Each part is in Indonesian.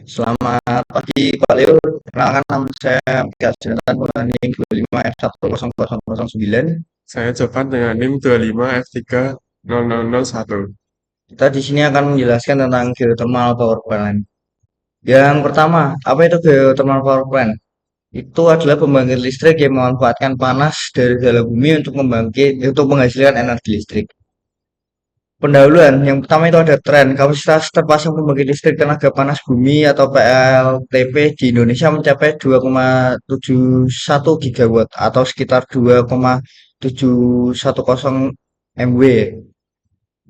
Selamat pagi Pak Leo, perkenalkan nama saya Mika Jonathan Purwaning 25F10009. Saya Jovan dengan NIM 25F30001. Kita di sini akan menjelaskan tentang geothermal power plant. Yang pertama, apa itu geothermal power plant? Itu adalah pembangkit listrik yang memanfaatkan panas dari dalam bumi untuk menghasilkan energi listrik. Pendahuluan, yang pertama itu ada tren. Kapasitas terpasang pembangkit listrik tenaga panas bumi atau PLTP di Indonesia mencapai 2,71 gigawatt atau sekitar 2,710 MW.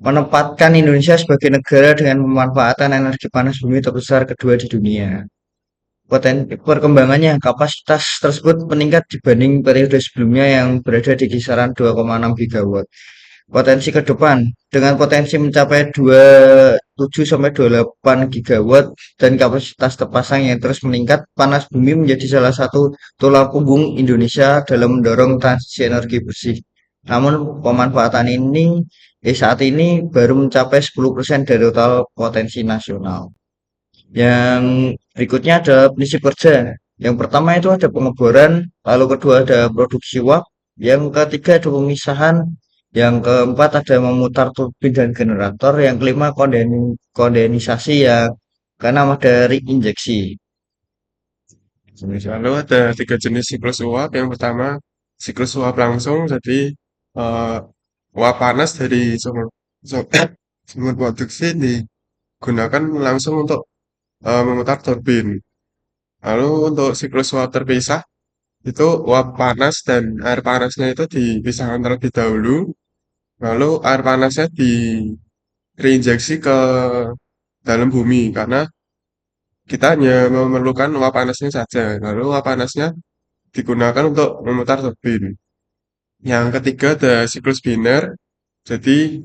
Menempatkan Indonesia sebagai negara dengan pemanfaatan energi panas bumi terbesar kedua di dunia. Potensi perkembangannya, kapasitas tersebut meningkat dibanding periode sebelumnya yang berada di kisaran 2,6 gigawatt. Potensi ke depan dengan potensi mencapai 27 sampai 28 gigawatt dan kapasitas terpasang yang terus meningkat, panas bumi menjadi salah satu tulang punggung Indonesia dalam mendorong transisi energi bersih. Namun pemanfaatan ini saat ini baru mencapai 10% dari total potensi nasional. Yang berikutnya ada prinsip kerja. Yang pertama itu ada pengeboran, lalu kedua ada produksi uap, yang ketiga ada pemisahan, yang keempat ada memutar turbin dan generator, yang kelima kondenisasi, yang keenam ada reinjeksi. Lalu ada tiga jenis siklus uap. Yang pertama, siklus uap langsung. Jadi, eh, uap panas dari sumber produksi digunakan langsung untuk memutar turbin. Lalu untuk siklus uap terpisah, itu uap panas dan air panasnya itu dipisahkan terlebih dahulu. Lalu air panasnya reinjeksi ke dalam bumi karena kita hanya memerlukan uap panasnya saja. Lalu uap panasnya digunakan untuk memutar turbin. Yang ketiga ada siklus biner. Jadi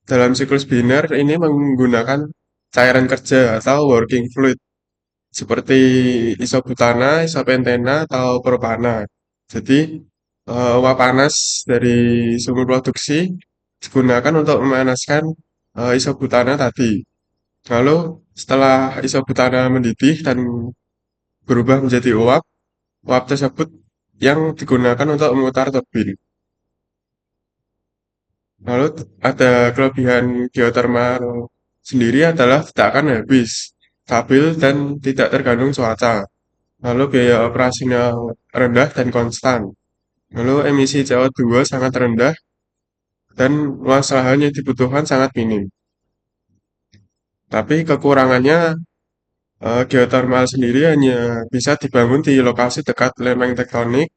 dalam siklus biner ini menggunakan cairan kerja atau working fluid seperti isobutana, isopentena, atau propana. Jadi uap panas dari sumber produksi digunakan untuk memanaskan isobutana tadi. Lalu setelah isobutana mendidih dan berubah menjadi uap, uap tersebut yang digunakan untuk memutar turbin. Lalu ada kelebihan geothermal sendiri adalah tidak akan habis, stabil dan tidak tergantung cuaca. Lalu biaya operasinya rendah dan konstan. Lalu emisi CO2 sangat rendah dan luas lahan yang dibutuhkan sangat minim. Tapi kekurangannya geothermal sendiri hanya bisa dibangun di lokasi dekat lempeng tektonik.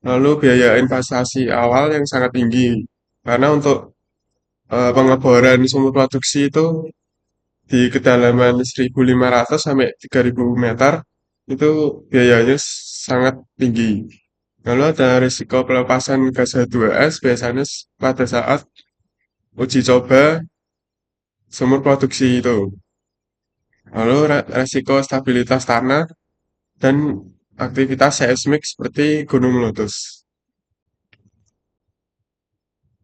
Lalu biaya investasi awal yang sangat tinggi. Karena untuk pengeboran sumur produksi itu di kedalaman 1.500 sampai 3.000 meter itu biayanya sangat tinggi. Lalu ada risiko pelepasan gas H2S biasanya pada saat uji coba sumur produksi itu. Lalu risiko stabilitas tanah dan aktivitas seismik seperti gunung meletus.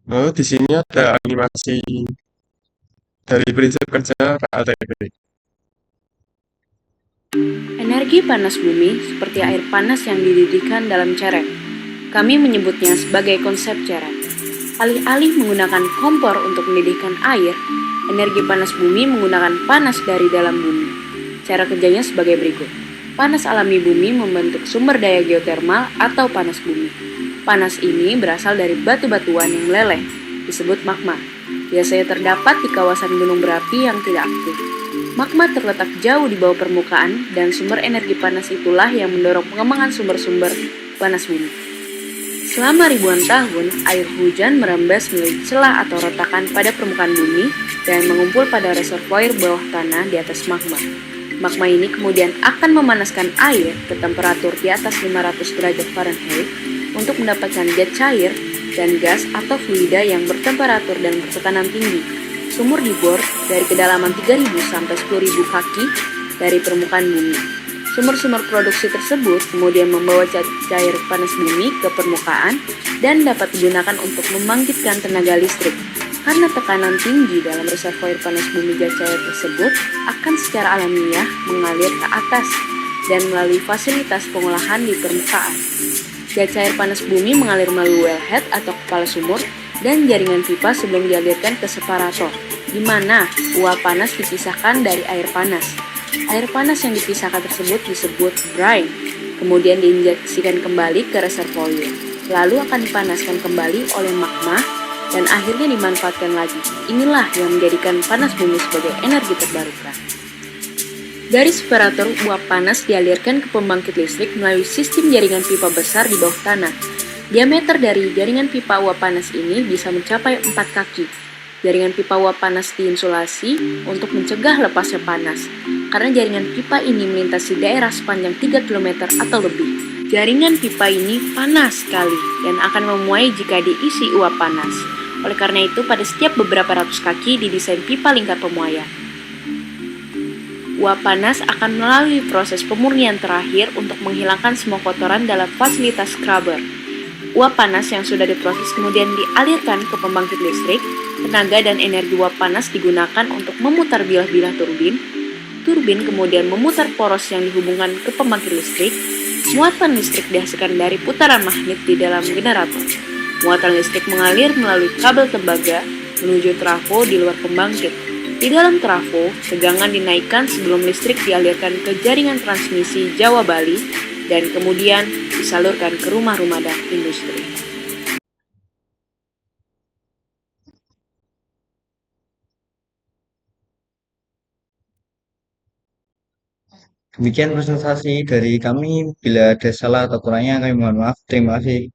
Lalu di sini ada animasi dari prinsip kerja PLTP. Energi panas bumi seperti air panas yang dididihkan dalam ceret. Kami menyebutnya sebagai konsep ceret. Alih-alih menggunakan kompor untuk mendidihkan air, energi panas bumi menggunakan panas dari dalam bumi. Cara kerjanya sebagai berikut. Panas alami bumi membentuk sumber daya geotermal atau panas bumi. Panas ini berasal dari batu-batuan yang meleleh, disebut magma. Biasanya terdapat di kawasan gunung berapi yang tidak aktif. Magma terletak jauh di bawah permukaan dan sumber energi panas itulah yang mendorong pengembangan sumber-sumber panas bumi. Selama ribuan tahun, air hujan merembes melalui celah atau retakan pada permukaan bumi dan mengumpul pada reservoir bawah tanah di atas magma. Magma ini kemudian akan memanaskan air ke temperatur di atas 500 derajat Fahrenheit untuk mendapatkan zat cair dan gas atau fluida yang bertemperatur dan bertekanan tinggi. Sumur dibor dari kedalaman 3.000 sampai 10.000 kaki dari permukaan bumi. Sumur-sumur produksi tersebut kemudian membawa cair panas bumi ke permukaan dan dapat digunakan untuk membangkitkan tenaga listrik. Karena tekanan tinggi dalam reservoir panas bumi gas cair tersebut akan secara alamiah mengalir ke atas dan melalui fasilitas pengolahan di permukaan. Gas cair panas bumi mengalir melalui wellhead atau kepala sumur dan jaringan pipa sebelum dialirkan ke separator, di mana uap panas dipisahkan dari air panas. Air panas yang dipisahkan tersebut disebut brine, kemudian diinjeksikan kembali ke reservoir, lalu akan dipanaskan kembali oleh magma dan akhirnya dimanfaatkan lagi. Inilah yang menjadikan panas bumi sebagai energi terbarukan. Dari separator, uap panas dialirkan ke pembangkit listrik melalui sistem jaringan pipa besar di bawah tanah. Diameter dari jaringan pipa uap panas ini bisa mencapai 4 kaki. Jaringan pipa uap panas diinsulasi untuk mencegah lepasnya panas, karena jaringan pipa ini melintasi daerah sepanjang 3 km atau lebih. Jaringan pipa ini panas sekali dan akan memuai jika diisi uap panas. Oleh karena itu, pada setiap beberapa ratus kaki didesain pipa lingkar pemuaian. Uap panas akan melalui proses pemurnian terakhir untuk menghilangkan semua kotoran dalam fasilitas scrubber. Uap panas yang sudah diproses kemudian dialirkan ke pembangkit listrik. Tenaga dan energi uap panas digunakan untuk memutar bilah-bilah turbin. Turbin kemudian memutar poros yang dihubungkan ke pembangkit listrik. Muatan listrik dihasilkan dari putaran magnet di dalam generator. Muatan listrik mengalir melalui kabel tembaga menuju trafo di luar pembangkit. Di dalam trafo, tegangan dinaikkan sebelum listrik dialirkan ke jaringan transmisi Jawa Bali dan kemudian disalurkan ke rumah-rumah dan industri. Demikian presentasi dari kami. Bila ada salah atau kurangnya, kami mohon maaf. Terima kasih.